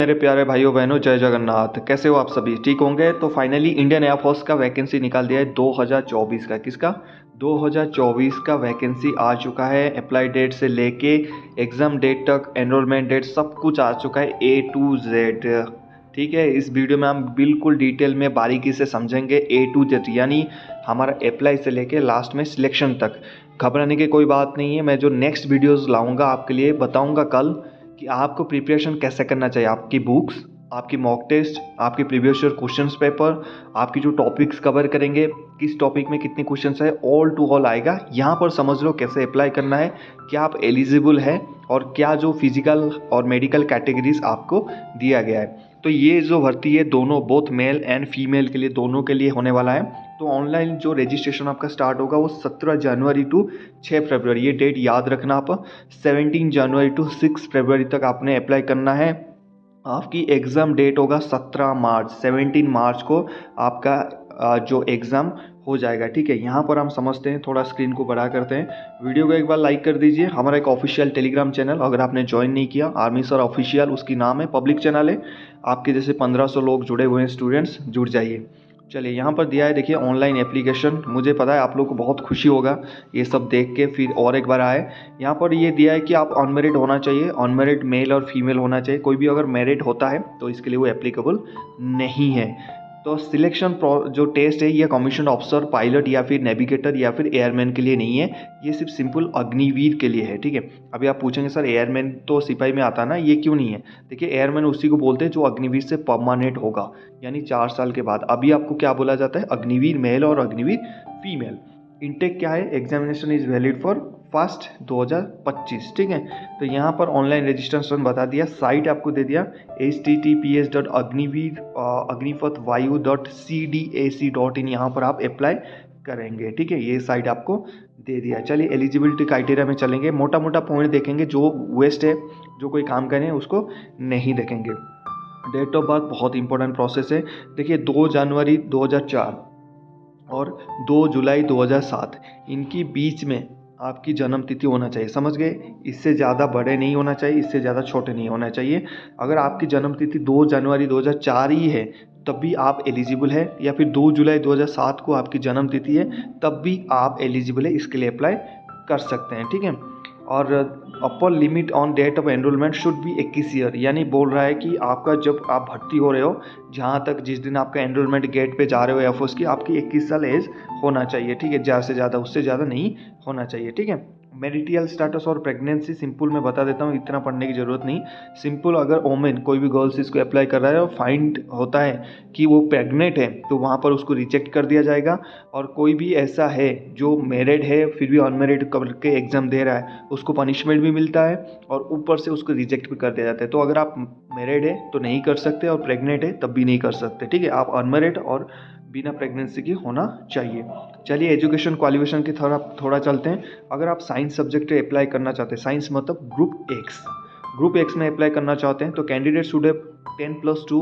मेरे प्यारे भाइयों बहनों, जय जगन्नाथ। कैसे हो आप सभी? ठीक होंगे। तो फाइनली इंडियन एयरफोर्स का वैकेंसी निकाल दिया है 2024 का। किसका? 2024 का वैकेंसी आ चुका है। अप्लाई डेट से लेके एग्ज़ाम डेट तक, एनरोलमेंट डेट, सब कुछ आ चुका है A to Z। ठीक है, इस वीडियो में हम बिल्कुल डिटेल में बारीकी से समझेंगे A to Z, यानी हमारा अप्लाई से लेके लास्ट में सिलेक्शन तक। घबराने की कोई बात नहीं है। मैं जो नेक्स्ट वीडियोज़ लाऊँगा आपके लिए, बताऊँगा कल कि आपको प्रिपरेशन कैसे करना चाहिए। आपकी बुक्स, आपकी मॉक टेस्ट, आपके प्रीवियस ईयर क्वेश्चंस पेपर, आपकी जो टॉपिक्स कवर करेंगे, किस टॉपिक में कितने क्वेश्चंस है, ऑल टू ऑल आएगा। यहाँ पर समझ लो कैसे अप्लाई करना है, क्या आप एलिजिबल है और क्या जो फिजिकल और मेडिकल कैटेगरीज आपको दिया गया है। तो ये जो भर्ती है दोनों, बोथ मेल एंड फीमेल के लिए, दोनों के लिए होने वाला है। तो ऑनलाइन जो रजिस्ट्रेशन आपका स्टार्ट होगा वो 17 जनवरी टू 6 फरवरी, ये डेट याद रखना आप। 17 जनवरी टू 6 फरवरी तक आपने अप्लाई करना है। आपकी एग्ज़ाम डेट होगा 17 मार्च, 17 मार्च को आपका जो एग्ज़ाम हो जाएगा। ठीक है, यहाँ पर हम समझते हैं, थोड़ा स्क्रीन को बड़ा करते हैं। वीडियो को एक बार लाइक कर दीजिए। हमारा एक ऑफिशियल टेलीग्राम चैनल, अगर आपने ज्वाइन नहीं किया, आर्मी सर ऑफिशियल उसकी नाम है, पब्लिक चैनल है। आपके जैसे 1500 लोग जुड़े हुए हैं, स्टूडेंट्स, जुड़ जाइए। चलिए, यहाँ पर दिया है, देखिए ऑनलाइन एप्लीकेशन। मुझे पता है आप लोग को बहुत खुशी होगा ये सब देख के। फिर और एक बार आए, यहाँ पर ये दिया है कि आप अनमेरिड होना चाहिए, अनमेरिड मेल और फीमेल होना चाहिए। कोई भी अगर मैरिड होता है तो इसके लिए वो एप्लीकेबल नहीं है। तो सिलेक्शन जो टेस्ट है ये कमीशन ऑफिसर, पायलट या फिर नेविगेटर या फिर एयरमैन के लिए नहीं है, ये सिर्फ सिंपल अग्निवीर के लिए है। ठीक है, अभी आप पूछेंगे सर एयरमैन तो सिपाही में आता ना, ये क्यों नहीं है? देखिए, एयरमैन उसी को बोलते हैं जो अग्निवीर से परमानेंट होगा, यानी 4 साल के बाद। अभी आपको क्या बोला जाता है? अग्निवीर मेल और अग्निवीर फीमेल। इनटेक क्या है? Examination is valid for 1 2025। ठीक है, तो यहाँ पर ऑनलाइन रजिस्ट्रेशन बता दिया, साइट आपको दे दिया https://अग्निपथवायु.cdac.in, यहाँ पर आप अप्लाई करेंगे। ठीक है, ये साइट आपको दे दिया। चलिए, एलिजिबिलिटी क्राइटेरिया में चलेंगे, मोटा मोटा पॉइंट देखेंगे, जो वेस्ट है, जो कोई काम करें उसको नहीं देखेंगे। डेट ऑफ बर्थ बहुत इंपॉर्टेंट प्रोसेस है। देखिए, 2 जनवरी 2004 और 2 जुलाई 2007, इनकी बीच में आपकी जन्म तिथि होना चाहिए। समझ गए? इससे ज़्यादा बड़े नहीं होना चाहिए, इससे ज़्यादा छोटे नहीं होना चाहिए। अगर आपकी जन्म तिथि 2 जनवरी 2004 ही है तब भी आप एलिजिबल है, या फिर 2 जुलाई 2007 को आपकी जन्म तिथि है तब भी आप एलिजिबल है, इसके लिए अप्लाई कर सकते हैं। ठीक है, और upper limit on date of enrolment should be 21 year, यानी बोल रहा है कि आपका जब आप भर्ती हो रहे हो, जहाँ तक जिस दिन आपका एनरोलमेंट गेट पे जा रहे हो एयरफोर्स की, आपकी 21 साल एज होना चाहिए। ठीक है, ज़्यादा से ज़्यादा, उससे ज़्यादा नहीं होना चाहिए। ठीक है, मैरिटल स्टेटस और प्रेगनेंसी सिंपल मैं बता देता हूँ, इतना पढ़ने की ज़रूरत नहीं। सिंपल, अगर वोमेन, कोई भी गर्ल्स इसको अप्लाई कर रहा है और फाइंड होता है कि वो प्रेग्नेंट है तो वहाँ पर उसको रिजेक्ट कर दिया जाएगा। और कोई भी ऐसा है जो मैरिड है फिर भी अनमैरिड करके एग्ज़ाम दे रहा है, उसको पनिशमेंट भी मिलता है और ऊपर से उसको रिजेक्ट भी कर दिया जाता है। तो अगर आप मैरिड है तो नहीं कर सकते और प्रेग्नेंट है तब भी नहीं कर सकते। ठीक है, आप अनमैरिड और बिना प्रेगनेंसी की होना चाहिए। चलिए, एजुकेशन क्वालिफिकेशन की थोड़ा चलते हैं। अगर आप साइंस सब्जेक्ट अप्लाई करना चाहते हैं, साइंस मतलब ग्रुप एक्स में अप्लाई करना चाहते हैं, तो candidate should have 10+2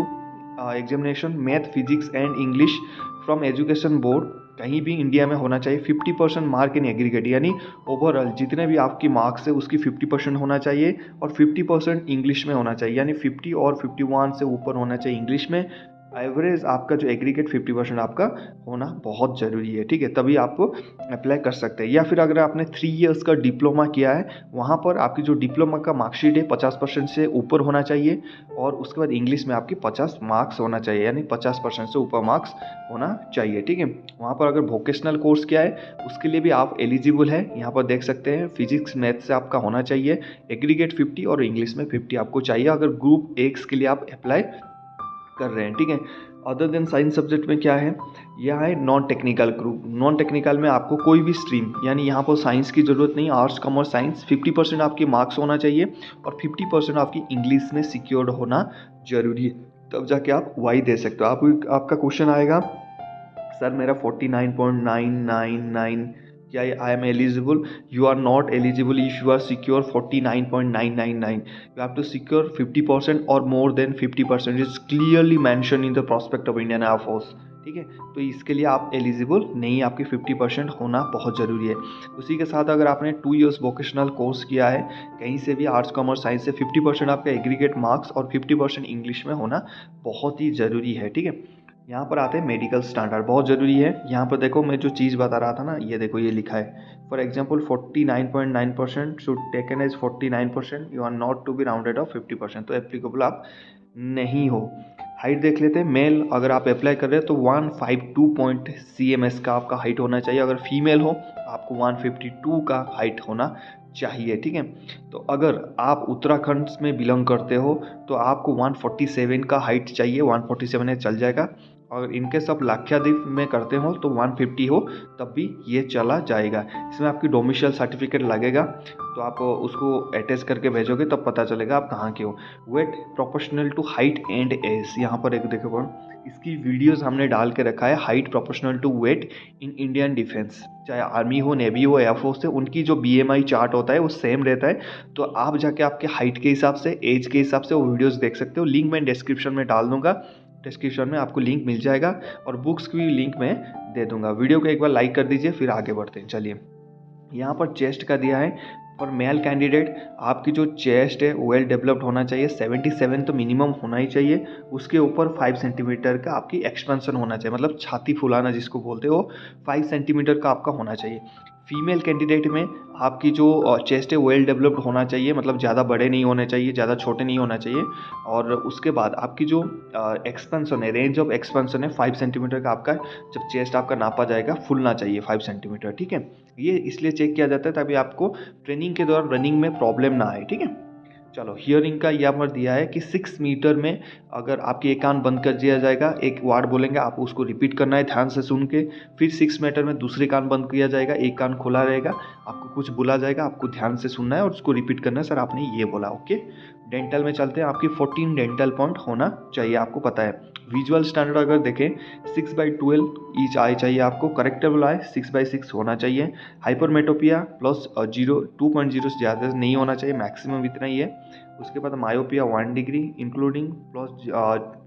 examination math, physics and English from education board, कहीं भी इंडिया में होना चाहिए। 50% मार्क इन एग्रीगेट, यानी ओवरऑल जितने भी आपकी मार्क्स है उसकी 50% होना चाहिए और 50% इंग्लिश में होना चाहिए, यानी 50 और 51 से ऊपर होना चाहिए इंग्लिश में। एवरेज आपका जो एग्रीगेट 50% आपका होना बहुत ज़रूरी है। ठीक है, तभी आप अप्लाई कर सकते हैं। या फिर अगर आपने 3 इयर्स का डिप्लोमा किया है, वहाँ पर आपकी जो डिप्लोमा का मार्कशीट है 50% से ऊपर होना चाहिए और उसके बाद इंग्लिश में आपकी 50 मार्क्स होना चाहिए, यानी 50% से ऊपर मार्क्स होना चाहिए। ठीक है, वहाँ पर अगर वोकेशनल कोर्स किया है उसके लिए भी आप एलिजिबल है। यहाँ पर देख सकते हैं, फिजिक्स मैथ से आपका होना चाहिए, एग्रीगेट 50 और इंग्लिश में 50 आपको चाहिए अगर ग्रुप एक्स के लिए आप अप्लाई कर रहे हैं। ठीक है, अदर देन साइंस सब्जेक्ट में क्या है? यह है non technical group. Non technical में आपको कोई भी स्ट्रीम, यानी यहाँ पर साइंस की ज़रूरत नहीं, आर्ट्स कॉमर्स साइंस, 50% आपके मार्क्स होना चाहिए और 50% आपकी इंग्लिश में सिक्योर्ड होना जरूरी है, तब जाके आप वाई दे सकते हो। आपका क्वेश्चन आएगा, सर मेरा 49.999, क्या I am eligible? You are not eligible if you are secure 49.999। You have to secure 50% और more than 50%, is clearly mention in the prospect of Indian air force. ठीक है। तो इसके लिए आप एलिजिबल नहीं, आपकी 50% होना बहुत ज़रूरी है। उसी के साथ अगर आपने 2 इयर्स वोकेशनल कोर्स किया है कहीं से भी, आर्ट्स कॉमर्स साइंस से, 50% आपका एग्रीगेट मार्क्स और 50% इंग्लिश में होना बहुत ही ज़रूरी है, ठीक है। यहाँ पर आते हैं मेडिकल स्टैंडर्ड, बहुत ज़रूरी है। यहाँ पर देखो मैं जो चीज़ बता रहा था ना, ये देखो ये लिखा है, for example 49.9% should taken as 49%, you are not to be rounded off 50%, तो एप्लीकेबल आप नहीं हो। हाइट देख लेते हैं। मेल अगर आप अप्लाई कर रहे हैं तो 152 cms का आपका हाइट होना चाहिए। अगर फीमेल हो आपको 152 का हाइट होना चाहिए, ठीक है। तो अगर आप उत्तराखंड में बिलोंग करते हो तो आपको 147 का हाइट चाहिए, 147 में चल जाएगा। और इनके सब लाक्षाद्वीप में करते हो तो 150 हो तब भी ये चला जाएगा। इसमें आपकी डोमिसाइल सर्टिफिकेट लगेगा, तो आप उसको अटैच करके भेजोगे तब पता चलेगा आप कहाँ के हो। Weight proportional to height and age, यहाँ पर एक देखो इसकी वीडियोस हमने डाल के रखा है। Height proportional to weight in Indian defence, चाहे आर्मी हो, नेवी हो, एयरफोर्स हो, उनकी जो BMI चार्ट होता है वो सेम रहता है। तो आप जाके आपके हाइट के हिसाब से, एज के हिसाब से वो वीडियोस देख सकते हो। लिंक मैं डिस्क्रिप्शन में डाल दूंगा, डिस्क्रिप्शन में आपको लिंक मिल जाएगा, और बुक्स की भी लिंक मैं दे दूंगा। वीडियो को एक बार लाइक कर दीजिए, फिर आगे बढ़ते हैं। चलिए, यहाँ पर चेस्ट का दिया है फॉर मेल कैंडिडेट, आपकी जो चेस्ट है वेल डेवलप्ड होना चाहिए, 77 तो मिनिमम होना ही चाहिए। उसके ऊपर 5 सेंटीमीटर का आपकी एक्सपेंशन होना चाहिए, मतलब छाती फुलाना जिसको बोलते हो, 5 सेंटीमीटर का आपका होना चाहिए। फीमेल कैंडिडेट में आपकी जो चेस्ट है वेल डेवलप्ड होना चाहिए, मतलब ज़्यादा बड़े नहीं होने चाहिए, ज़्यादा छोटे नहीं होना चाहिए। और उसके बाद आपकी जो एक्सपेंशन है, रेंज ऑफ एक्सपेंशन है 5 सेंटीमीटर का आपका, जब चेस्ट आपका नापा जाएगा फुलना चाहिए 5 सेंटीमीटर, ठीक है। ये इसलिए चेक किया जाता है ताकि आपको ट्रेनिंग के दौरान रनिंग में प्रॉब्लम ना आए, ठीक है। चलो, हियरिंग का यहाँ पर दिया है कि 6 मीटर में अगर आपकी एक कान बंद कर दिया जाएगा, एक वर्ड बोलेंगे आप उसको रिपीट करना है ध्यान से सुन के, फिर 6 मीटर में दूसरे कान बंद किया जाएगा, एक कान खुला रहेगा, आपको कुछ बोला जाएगा, आपको ध्यान से सुनना है और उसको रिपीट करना है, सर आपने ये बोला, ओके। डेंटल में चलते हैं, आपकी 14 डेंटल पॉइंट होना चाहिए, आपको पता है। विजुअल स्टैंडर्ड अगर देखें 6/12 ईच आई चाहिए आपको, करेक्टेबल आई 6/6 होना चाहिए। हाइपरमेटोपिया प्लस 2.0 से ज़्यादा नहीं होना चाहिए, मैक्सिमम इतना ही है। उसके बाद myopia 1 degree including plus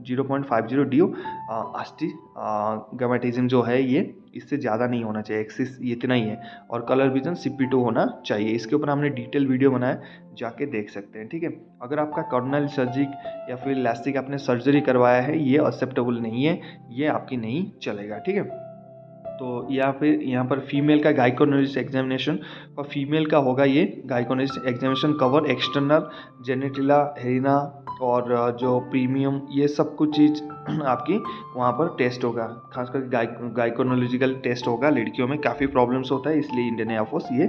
0.50 due astigmatism जो है ये, इससे ज़्यादा नहीं होना चाहिए, एक्सिस इतना ही है। और कलर विजन CP2 होना चाहिए। इसके ऊपर हमने डिटेल वीडियो बनाया, जाके देख सकते हैं, ठीक है। अगर आपका कर्नल सर्जिक या फिर लास्टिक आपने सर्जरी करवाया है, ये एक्सेप्टेबल नहीं है, ये आपकी नहीं चलेगा, ठीक है। तो या फिर यहाँ पर फीमेल का गाइकोनोलॉजिस्ट एग्जामिनेशन, और फीमेल का होगा ये गाइकोनोलॉजिस्ट एग्जामिनेशन कवर एक्सटर्नल जेनेटिला हेरिना और जो प्रीमियम, ये सब कुछ चीज़ आपकी वहाँ पर टेस्ट होगा। खासकर गाइकोनोलॉजिकल टेस्ट होगा, लड़कियों में काफ़ी प्रॉब्लम्स होता है, इसलिए इंडियन एयरफोर्स ये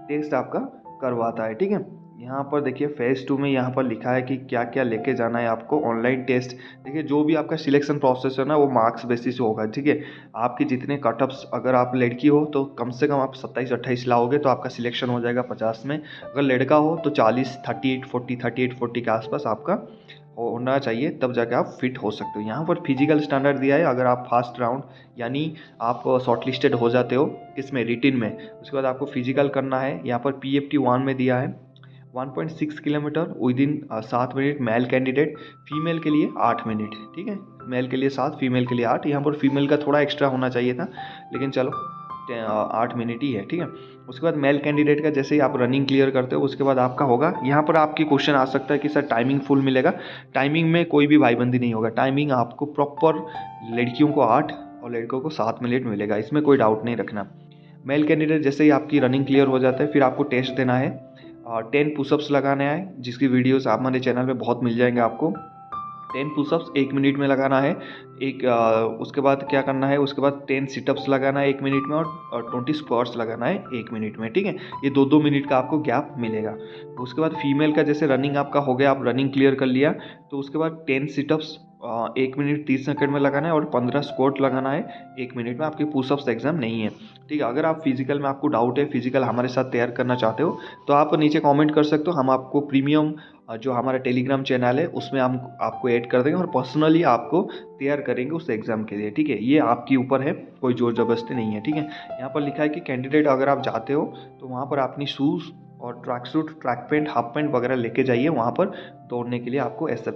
टेस्ट आपका करवाता है, ठीक है। यहाँ पर देखिए फेज़ 2 में यहाँ पर लिखा है कि क्या क्या लेके जाना है आपको। ऑनलाइन टेस्ट, देखिए जो भी आपका सिलेक्शन प्रोसेस है ना वो मार्क्स बेसिस होगा, ठीक है। आपके जितने कटअप्स, अगर आप लड़की हो तो कम से कम आप 27-28 लाओगे तो आपका सिलेक्शन हो जाएगा 50 में। अगर लड़का हो तो 40, 38-40 के आसपास आपका होना चाहिए, तब जाके आप फिट हो सकते हो। यहाँ पर फिजिकल स्टैंडर्ड दिया है, अगर आप फर्स्ट राउंड यानी आप शॉर्ट लिस्टेड हो जाते हो किसमें, रिटिन में, उसके बाद आपको फिजिकल करना है। यहाँ पर PFT 1 में दिया है 1.6 kilometre within 7 minute male candidate, female के लिए 8 मिनट, ठीक है। मेल के लिए 7, फीमेल के लिए 8। यहाँ पर फीमेल का थोड़ा एक्स्ट्रा होना चाहिए था, लेकिन चलो 8 मिनट ही है, ठीक है। उसके बाद मेल कैंडिडेट का जैसे ही आप रनिंग क्लियर करते हो उसके बाद आपका होगा, यहाँ पर आपकी क्वेश्चन आ सकता है कि सर टाइमिंग फुल मिलेगा। टाइमिंग में कोई भी भाईबंदी नहीं होगा, टाइमिंग आपको प्रॉपर लड़कियों को 8 और लड़कों को 7 मिनट मिलेगा, इसमें कोई डाउट नहीं रखना। मेल कैंडिडेट जैसे ही आपकी रनिंग क्लियर हो जाता है फिर आपको टेस्ट देना है, 10 पुशअप्स लगाने हैं, जिसकी वीडियोस आप हमारे चैनल पे बहुत मिल जाएंगे आपको। 10 पुशअप्स 1 मिनट में लगाना है। उसके बाद क्या करना है, उसके बाद 10 सिटअप्स लगाना है 1 मिनट में, और 20 स्क्वाट्स लगाना है 1 मिनट में, ठीक है। ये 2-2 मिनट का आपको गैप मिलेगा। उसके बाद फीमेल का जैसे रनिंग आपका हो गया, आप रनिंग क्लियर कर लिया, तो उसके बाद 10 सिटअप्स 1 मिनट 30 सेकंड में लगाना है, और 15 स्क्वाट लगाना है 1 मिनट में। आपकी पुशअप्स एग्जाम नहीं है, ठीक है। अगर आप फिजिकल में आपको डाउट है, फिजिकल हमारे साथ तैयार करना चाहते हो, तो आप नीचे कमेंट कर सकते हो। हम आपको प्रीमियम जो हमारा टेलीग्राम चैनल है उसमें हम आपको ऐड कर देंगे और पर्सनली आपको तैयार करेंगे उस एग्ज़ाम के लिए, ठीक है। ये आपके ऊपर है, कोई जोर ज़बरदस्ती नहीं है, ठीक है। यहाँ पर लिखा है कि कैंडिडेट अगर आप जाते हो तो वहाँ पर अपनी शूज़ और track suit, track pant, half pant वगैरह लेके जाइए, वहाँ पर दौड़ने के लिए आपको ऐसा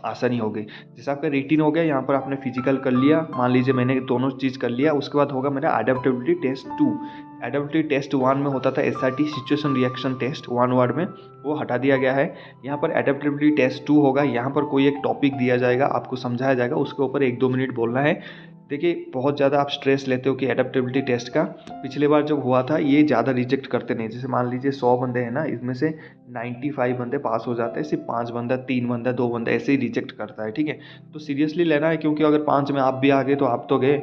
आसानी होगी। जैसे आपका रूटीन हो गया, यहाँ पर आपने फिजिकल कर लिया, मान लीजिए मैंने दोनों चीज़ कर लिया, उसके बाद होगा मेरा एडेप्टेबिलिटी टेस्ट 2। एडेप्टेबिलिटी टेस्ट 1 में होता था SRT, situation reaction test, 1 word में, वो हटा दिया गया है। यहाँ पर एडेप्टेबिलिटी टेस्ट 2 होगा। यहाँ पर कोई एक टॉपिक दिया जाएगा, आपको समझाया जाएगा, उसके ऊपर 1-2 मिनट बोलना है। देखिए बहुत ज़्यादा आप स्ट्रेस लेते हो कि एडेप्टेबिलिटी टेस्ट का, पिछली बार जब हुआ था ये ज़्यादा रिजेक्ट करते नहीं। जैसे मान लीजिए 100 बंदे हैं ना, इसमें से 95 बंदे पास हो जाते हैं, सिर्फ 5 बंदा, 3 बंदा, 2 बंदा ऐसे ही रिजेक्ट करता है, ठीक है। तो सीरियसली लेना है, क्योंकि अगर 5 में आप भी आ गए तो आप तो गए।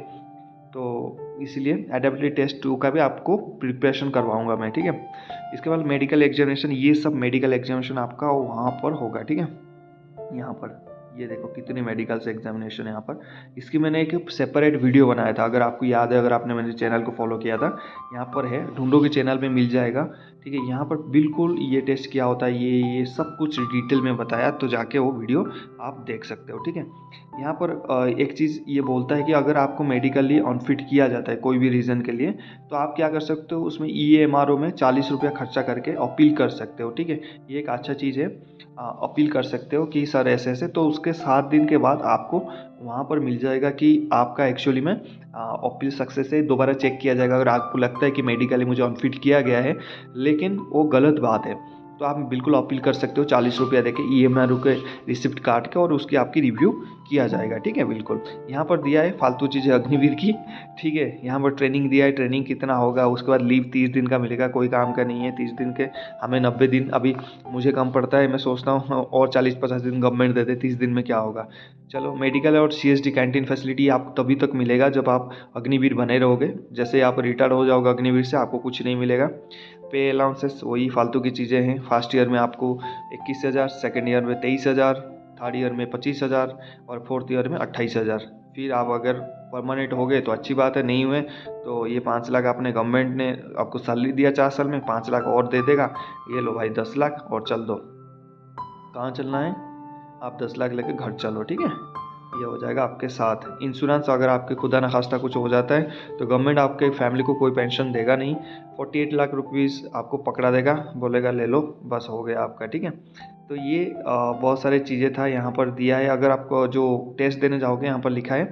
तो इसलिए एडेप्टेबिलिटी टेस्ट 2 का भी आपको प्रिपरेशन करवाऊंगा मैं, ठीक है। इसके बाद मेडिकल एग्जामिनेशन, ये सब मेडिकल एग्जामिनेशन आपका वहाँ पर होगा, ठीक है। यहाँ पर ये देखो कितने मेडिकल से एग्जामिनेशन है यहाँ पर। इसकी मैंने एक सेपरेट वीडियो बनाया था, अगर आपको याद है, अगर आपने मेरे चैनल को फॉलो किया था, यहाँ पर है, ढूंढोगे चैनल में मिल जाएगा, ठीक है। यहाँ पर बिल्कुल ये टेस्ट क्या होता है, ये सब कुछ डिटेल में बताया, तो जाके वो वीडियो आप देख सकते हो, ठीक है। यहाँ पर एक चीज़ ये बोलता है कि अगर आपको मेडिकली अनफिट किया जाता है कोई भी रीज़न के लिए, तो आप क्या कर सकते हो, उसमें EMRO में 40 रुपया खर्चा करके अपील कर सकते हो, ठीक है। ये एक अच्छा चीज़ है, अपील कर सकते हो कि सर ऐसे ऐसे, तो उसके 7 दिन के बाद आपको वहाँ पर मिल जाएगा कि आपका एक्चुअली में अपील सक्सेस है। दोबारा चेक किया जाएगा, अगर आपको लगता है कि मेडिकली मुझे अनफिट किया गया है लेकिन वो गलत बात है, तो आप बिल्कुल अपील कर सकते हो 40 रुपया देके, EMRO के रिसिप्ट काट के, और उसकी आपकी रिव्यू किया जाएगा, ठीक है। बिल्कुल यहाँ पर दिया है फालतू चीज़ें अग्निवीर की, ठीक है। यहाँ पर ट्रेनिंग दिया है, ट्रेनिंग कितना होगा, उसके बाद लीव 30 दिन का मिलेगा, कोई काम का नहीं है 30 दिन के, हमें 90 दिन, अभी मुझे कम पड़ता है, मैं सोचता हूँ और 40-50 दिन गवर्नमेंट दे दे, 30 दिन में क्या होगा। चलो, मेडिकल और CSD कैंटीन फैसिलिटी आपको तभी तक मिलेगा जब आप अग्निवीर बने रहोगे। जैसे आप रिटायर्ड हो जाओगे अग्निवीर से, आपको कुछ नहीं मिलेगा। पे अलाउंसेस वही फालतू की चीज़ें हैं। फर्स्ट ईयर में आपको 21,000, सेकेंड ईयर में 23,000, थर्ड ईयर में 25,000 और फोर्थ ईयर में 28,000। फिर आप अगर परमानेंट हो गए तो अच्छी बात है, नहीं हुए तो ये 5 लाख आपने, गवर्नमेंट ने आपको सैलरी दिया 4 साल में, 5 लाख और दे देगा। ये लो भाई 10 लाख और चल दो। कहाँ चलना है, आप 10 लाख लेके घर चलो, ठीक है। ये हो जाएगा आपके साथ। इंश्योरेंस, अगर आपके खुदा न खास्ता कुछ हो जाता है तो गवर्नमेंट आपके फैमिली को कोई पेंशन देगा नहीं। 48 लाख रुपीज़ आपको पकड़ा देगा, बोलेगा ले लो, बस हो गया आपका, ठीक है। तो ये बहुत सारी चीज़ें था यहाँ पर दिया है। अगर आपको जो टेस्ट देने जाओगे, यहाँ पर लिखा है,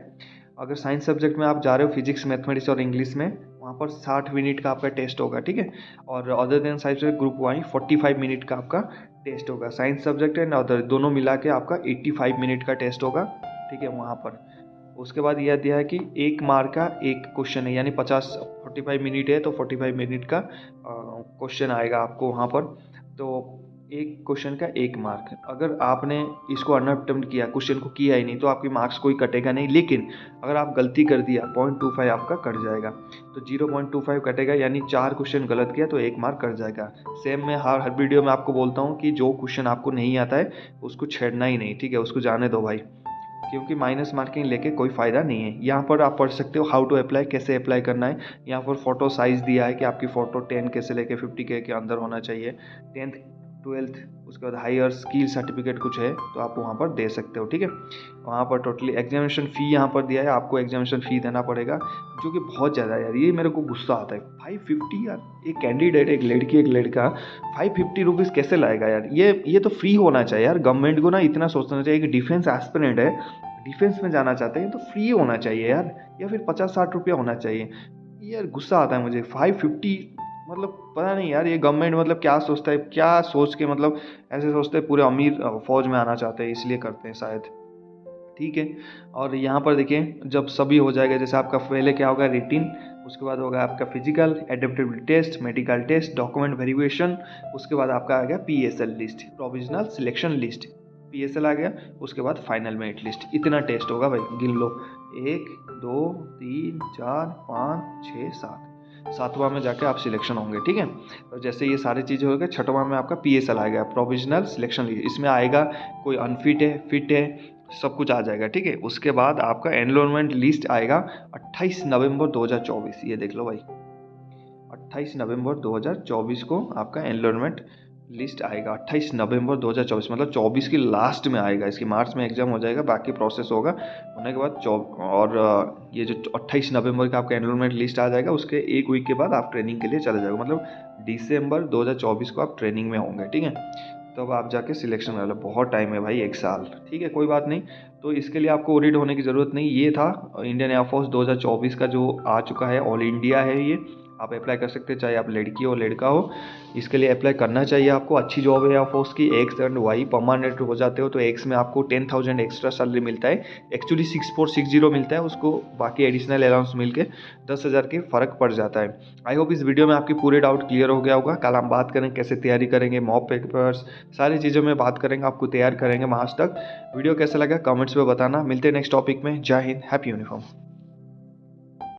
अगर साइंस सब्जेक्ट में आप जा रहे हो, फिजिक्स, मैथमेटिक्स और इंग्लिश में, वहाँ पर 60 मिनट का आपका टेस्ट होगा, ठीक है। और other than science group Y 45 minute का आपका टेस्ट होगा। साइंस सब्जेक्ट एंड अदर दोनों मिला के आपका 85 मिनट का टेस्ट होगा, ठीक है, वहाँ पर। उसके बाद यह दिया है कि 1 मार्क का 1 क्वेश्चन है, यानी 45 मिनट है तो 45 मिनट का क्वेश्चन आएगा आपको वहाँ पर। तो एक क्वेश्चन का 1 मार्क। अगर आपने इसको अनअटेम्प्ट किया, क्वेश्चन को किया ही नहीं, तो आपके मार्क्स कोई कटेगा नहीं। लेकिन अगर आप गलती कर दिया, 0.25 आपका कट जाएगा। तो 0.25 कटेगा, यानी 4 क्वेश्चन गलत किया तो 1 मार्क कट जाएगा। सेम मैं हर वीडियो में आपको बोलता हूँ कि जो क्वेश्चन आपको नहीं आता है उसको छेड़ना ही नहीं, ठीक है, उसको जाने दो भाई, क्योंकि माइनस मार्किंग लेके कोई फ़ायदा नहीं है। यहाँ पर आप पढ़ सकते हो हाउ टू अप्लाई, कैसे अप्लाई करना है। यहाँ पर फ़ोटो साइज़ दिया है कि आपकी फ़ोटो 10K से लेके 50K के अंदर होना चाहिए। 10th 12th, उसके बाद हायर स्किल सर्टिफिकेट कुछ है तो आप वहाँ पर दे सकते हो, ठीक है। वहाँ पर टोटली एग्जामिनेशन फ़ी यहाँ पर दिया है, आपको एग्जामिनेशन फ़ी देना पड़ेगा, जो कि बहुत ज़्यादा है यार। ये मेरे को गुस्सा आता है, 550 यार, एक कैंडिडेट, एक लड़की एक लड़का 550 रुपीज़ कैसे लाएगा यार। ये तो फ्री होना चाहिए यार। गवर्नमेंट को ना इतना सोचना चाहिए कि डिफेंस एस्पिरेंट है, डिफेंस में जाना चाहते हैं तो फ्री होना चाहिए यार, या फिर 50-60 रुपया होना चाहिए। यार गुस्सा आता है मुझे, 550, मतलब पता नहीं यार, ये गवर्नमेंट मतलब क्या सोचता है, क्या सोच के, मतलब ऐसे सोचते हैं पूरे अमीर फौज में आना चाहते हैं, इसलिए करते हैं शायद, ठीक है। और यहाँ पर देखिए, जब सभी हो जाएगा, जैसे आपका पहले क्या होगा, रिटिन, उसके बाद होगा आपका physical, adaptability test, medical test, document verification, उसके बाद आपका आ गया PSL list, provisional selection list, PSL आ गया, उसके बाद फाइनल मेरिट लिस्ट। इतना टेस्ट होगा भाई, गिन लो, 1 2 3 4 5 6 7, 7वां में जाके आप सिलेक्शन होंगे, ठीक है। और जैसे ये सारी चीज़ें हो गए, 6वां में आपका PSL आएगा, प्रोविजनल सिलेक्शन लिस्ट। इसमें आएगा कोई अनफिट है, फिट है, सब कुछ आ जाएगा, ठीक है। उसके बाद आपका एनरोलमेंट लिस्ट आएगा 28 नवंबर 2024, ये देख लो भाई, 28 नवंबर 2024 को आपका एनरोलमेंट लिस्ट आएगा 28 नवंबर 2024, मतलब 24 की लास्ट में आएगा। इसकी मार्च में एग्जाम हो जाएगा, बाकी प्रोसेस होगा होने के बाद और ये जो 28 नवंबर का आपका एनरोलमेंट लिस्ट आ जाएगा, उसके एक वीक के बाद आप ट्रेनिंग के लिए चले जाओगे, मतलब दिसंबर 2024 को आप ट्रेनिंग में होंगे, ठीक है। तब आप जाके सिलेक्शन वाला, बहुत टाइम है भाई, 1 साल, ठीक है, कोई बात नहीं। तो इसके लिए आपको वरीड होने की ज़रूरत नहीं। ये था इंडियन एयरफोर्स 2024 का जो आ चुका है, ऑल इंडिया है ये, आप अप्लाई कर सकते हैं, चाहे आप लड़की हो लड़का हो, इसके लिए अप्लाई करना चाहिए आपको। अच्छी जॉब है एयरफोर्स की, एक्स एंड वाई परमानेंट हो जाते हो तो एक्स में आपको 10,000 एक्स्ट्रा सैलरी मिलता है। एक्चुअली 6460 मिलता है, उसको बाकी एडिशनल अलाउंस मिल के 10,000 के फ़र्क पड़ जाता है। आई होप इस वीडियो में आपकी पूरे डाउट क्लियर हो गया होगा। कल हम बात करें कैसे तैयारी करेंगे, मॉक पेपर्स, सारी चीज़ों में बात करेंगे, आपको तैयार करेंगे मार्च तक। वीडियो कैसा लगा कमेंट्स में बताना। मिलते हैं नेक्स्ट टॉपिक में। जय हिंद, हैप्पी यूनिफॉर्म।